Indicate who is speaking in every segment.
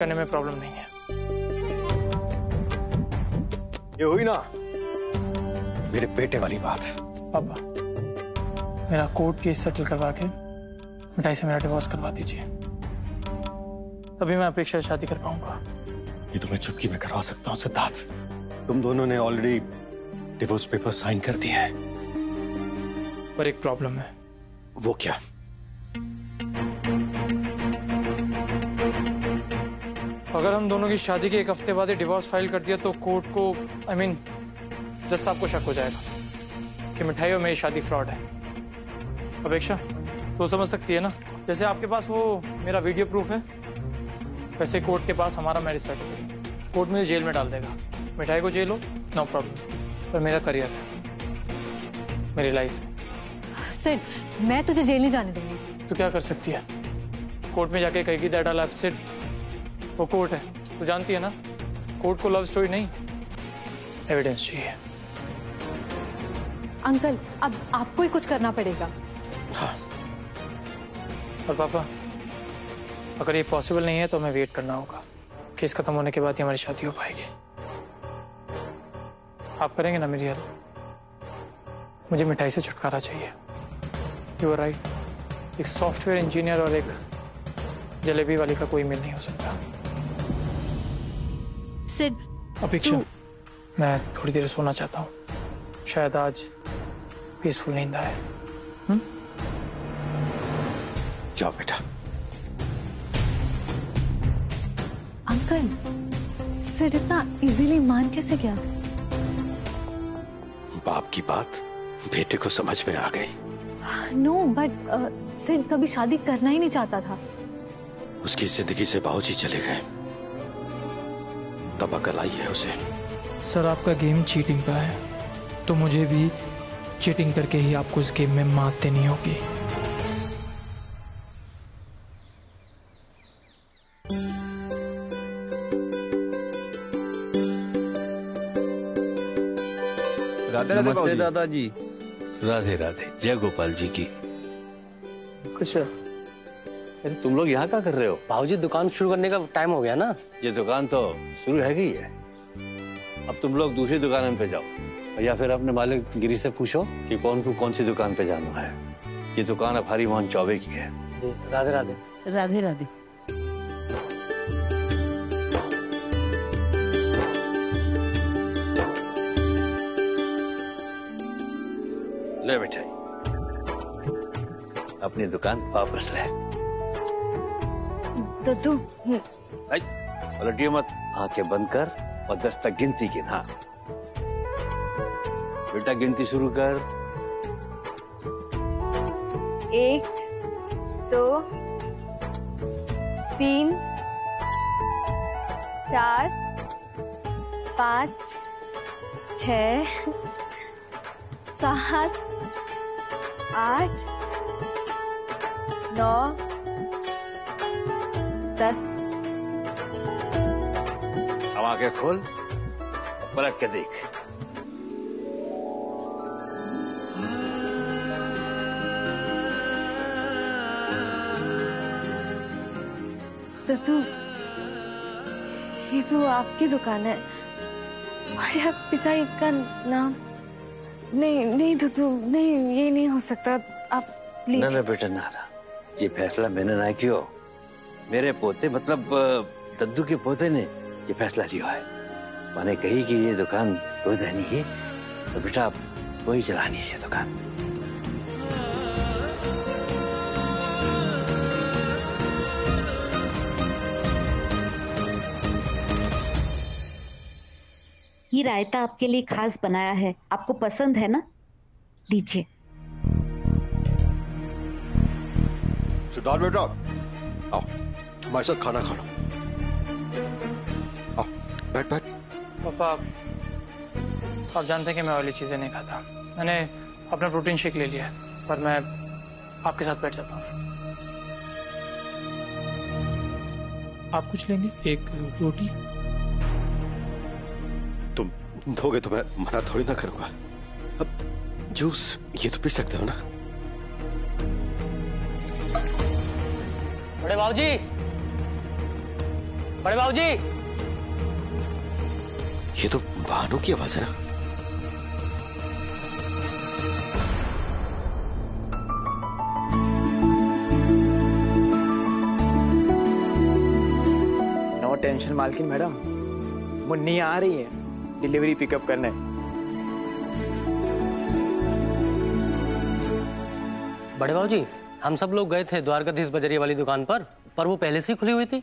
Speaker 1: करने में प्रॉब्लम नहीं है।
Speaker 2: ये हुई ना मेरे बेटे वाली बात।
Speaker 1: पापा, मेरा कोर्ट केस सेटल करवा के मिठाई से मेरा डिवोर्स करवा दीजिए, तभी मैं अपेक्षा से शादी कर पाऊंगा।
Speaker 2: ये तो मैं चुटकी में करवा सकता हूँ सिद्धार्थ। तुम दोनों ने ऑलरेडी डिवोर्स पेपर साइन कर दिए हैं।
Speaker 1: पर एक प्रॉब्लम है।
Speaker 2: वो क्या?
Speaker 1: अगर हम दोनों की शादी के एक हफ्ते बाद ही डिवोर्स फाइल कर दिया तो कोर्ट को जज साहब को शक हो जाएगा कि मिठाई और मेरी शादी फ्रॉड है। अपेक्षा तो समझ सकती है ना, जैसे आपके पास वो मेरा वीडियो प्रूफ है, वैसे कोर्ट के पास हमारा मैरिज सर्टिफिकेट। कोर्ट मुझे जेल में डाल देगा, मिठाई को जेल हो नो प्रॉब्लम, पर मेरा करियर है, मेरी लाइफ है।
Speaker 3: सिड, मैं तुझे जेल नहीं जाने दूंगी।
Speaker 1: तो क्या कर सकती है? कोर्ट में जाके कहेगी दैट आई लव सिड। वो कोर्ट है, तू जानती है ना, कोर्ट को लव स्टोरी नहीं एविडेंस चाहिए।
Speaker 3: अंकल, अब आपको ही कुछ करना पड़ेगा।
Speaker 2: हाँ।
Speaker 1: और पापा, अगर ये पॉसिबल नहीं है तो हमें वेट करना होगा। केस खत्म होने के बाद ही हमारी शादी हो पाएगी। आप करेंगे ना मेरी हेल्प? मुझे मिठाई से छुटकारा चाहिए। यू आर राइट, एक सॉफ्टवेयर इंजीनियर और एक जलेबी वाली का कोई मेल नहीं हो सकता।
Speaker 3: सिड,
Speaker 1: अपेक्षा, मैं थोड़ी देर सोना चाहता हूँ, शायद आज पीसफुल नींद आए।
Speaker 2: जाओ बेटा।
Speaker 3: अंकल, सिड इतना इजीली मान कैसे गया?
Speaker 2: बाप की बात बेटे को समझ में आ गई।
Speaker 3: नो बट सिड कभी शादी करना ही नहीं चाहता था।
Speaker 2: उसकी जिंदगी से बाबूजी चले गए, तब अकल आई है उसे।
Speaker 1: सर, आपका गेम चीटिंग का है, तो मुझे भी चीटिंग करके ही आपको इस गेम में मात देनी होगी।
Speaker 4: राधे राधे
Speaker 5: नमस्ते दादाजी।
Speaker 4: राधे राधे। जय गोपाल जी की।
Speaker 1: कुछ
Speaker 4: अरे तुम लोग यहाँ क्या कर रहे हो?
Speaker 5: भाऊजी, दुकान शुरू करने का टाइम हो गया ना।
Speaker 4: ये दुकान तो शुरू है गई है, अब तुम लोग दूसरी दुकान पे जाओ या फिर अपने मालिक गिरी से पूछो कि कौन को कौन सी दुकान पे जाना है। ये दुकान अब हरी मोहन चौबे की है।
Speaker 5: जी, राधे राधे।
Speaker 6: राधे राधे।
Speaker 4: ले मिठाई, अपनी दुकान वापस ले।
Speaker 3: दद्दू,
Speaker 4: पलटियो मत, आंखें बंद कर और 10 तक गिनती गिना। बेटा गिनती शुरू कर।
Speaker 3: 1 2 3 4 5 6 7 8 9 10।
Speaker 4: अब आंखें खोल, पलट के देख।
Speaker 3: दद्दू, ये तो आपकी दुकान है और आप पिता का नाम। नहीं नहीं दद्दू, नहीं, ये नहीं हो सकता। आप प्लीज।
Speaker 4: ना बेटा ना, ये फैसला मैंने ना किया, मेरे पोते मतलब दद्दू के पोते ने ये फैसला लिया है। मैंने कही कि ये दुकान तो देनी है, तो बेटा वही चलानी है ये दुकान।
Speaker 6: ये रायता आपके लिए खास बनाया है, आपको पसंद है ना? लीजिए।
Speaker 2: सिद्धार्थ बेटा, आओ हमारे साथ खाना खा लो। आओ, बैठ बैठ।
Speaker 1: पापा, आप जानते हैं कि मैं ऑयली चीजें नहीं खाता। मैंने अपना प्रोटीन शेक ले लिया है, पर मैं आपके साथ बैठ जाता हूँ। आप कुछ लेंगे? एक रोटी।
Speaker 2: तुम दोगे तो मैं मना थोड़ी ना करूंगा। अब जूस ये तो पी सकते हो ना।
Speaker 5: बड़े भाऊजी, बड़े बाबूजी।
Speaker 2: ये तो भानु की आवाज है ना।
Speaker 7: नो टेंशन मालकिन मैडम, मुन्नी आ रही है डिलीवरी पिकअप करने।
Speaker 5: बड़े बाबूजी, हम सब लोग गए थे द्वारकाधीश बजरिया वाली दुकान पर वो पहले से ही खुली हुई थी।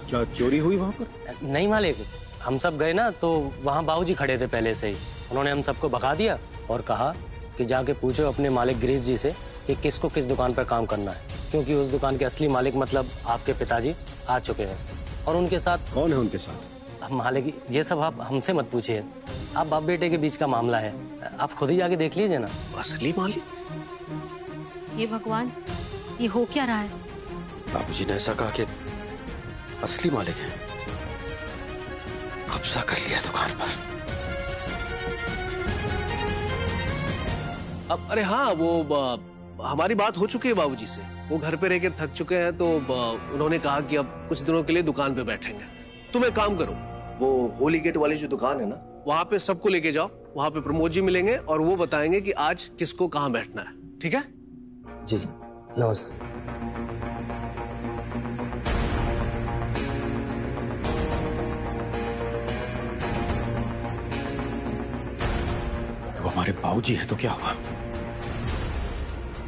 Speaker 2: क्या चोरी हुई वहां पर?
Speaker 5: नहीं मालिक, हम सब गए ना तो वहाँ बाबूजी खड़े थे पहले से ही। उन्होंने हम सबको भगा दिया और कहा कि जाके पूछो अपने मालिक गिरीश जी से कि किसको किस दुकान पर काम करना है, क्योंकि उस दुकान के असली मालिक मतलब आपके पिताजी आ चुके हैं और उनके साथ।
Speaker 2: कौन है उनके साथ?
Speaker 5: मालिक ये सब आप हमसे मत पूछिए, आप बाप बेटे के बीच का मामला है, आप खुद ही जाके देख लीजिए ना।
Speaker 2: असली मालिक?
Speaker 8: ये भगवान, ये हो क्या रहा है?
Speaker 2: बाबूजी ने ऐसा कहा कि असली मालिक है, कब्जा कर लिया दुकान पर।
Speaker 9: अब अरे हाँ, वो हमारी बात हो चुकी है बाबूजी से। वो घर पे रह के थक चुके हैं तो उन्होंने कहा कि अब कुछ दिनों के लिए दुकान पे बैठेंगे। तुम एक काम करो, वो होली गेट वाली जो दुकान है ना, वहां पे सबको लेके जाओ। वहां पे प्रमोद जी मिलेंगे और वो बताएंगे कि आज किसको कहाँ बैठना है। ठीक है
Speaker 5: जी, नमस्ते।
Speaker 2: वो हमारे बाबूजी है तो क्या हुआ?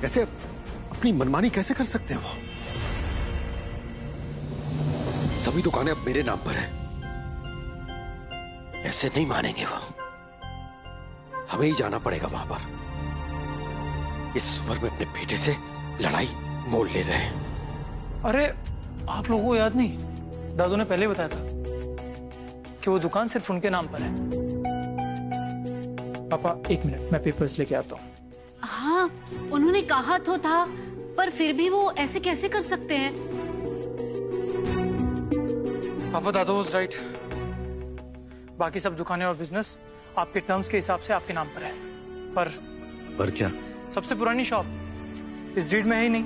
Speaker 2: ऐसे अपनी मनमानी कैसे कर सकते हैं वो? सभी दुकानें अब मेरे नाम पर हैं। ऐसे नहीं मानेंगे वो। हमें ही जाना पड़ेगा वहां पर। इस उम्र में अपने बेटे से लड़ाई मोल ले रहे हैं।
Speaker 1: अरे आप लोगों को याद नहीं, दादू ने पहले बताया था कि वो दुकान सिर्फ उनके नाम पर है। पापा एक मिनट, मैं पेपर्स लेके आता हूँ।
Speaker 8: हाँ, उन्होंने कहा तो था, पर फिर भी वो ऐसे कैसे कर सकते हैं?
Speaker 1: पापा, दादू वाज राइट। बाकी सब दुकानें और बिजनेस आपके टर्म्स के हिसाब से आपके नाम पर है, पर
Speaker 2: क्या?
Speaker 1: सबसे पुरानी शॉप इस डीड में है ही नहीं,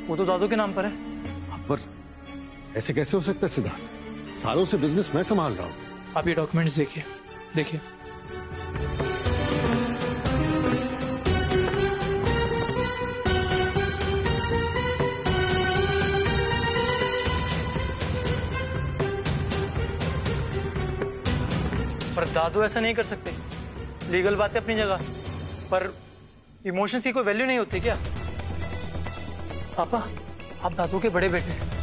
Speaker 1: वो तो दादू के नाम पर है।
Speaker 2: पर ऐसे कैसे हो सकता है सिद्धार्थ? सालों से बिजनेस मैं संभाल रहा हूँ।
Speaker 1: आप ये डॉक्यूमेंट्स देखिए, देखिए। पर दादू ऐसा नहीं कर सकते। लीगल बात है अपनी जगह, पर इमोशंस की कोई वैल्यू नहीं होती क्या? पापा, आप दादू के बड़े बेटे हैं।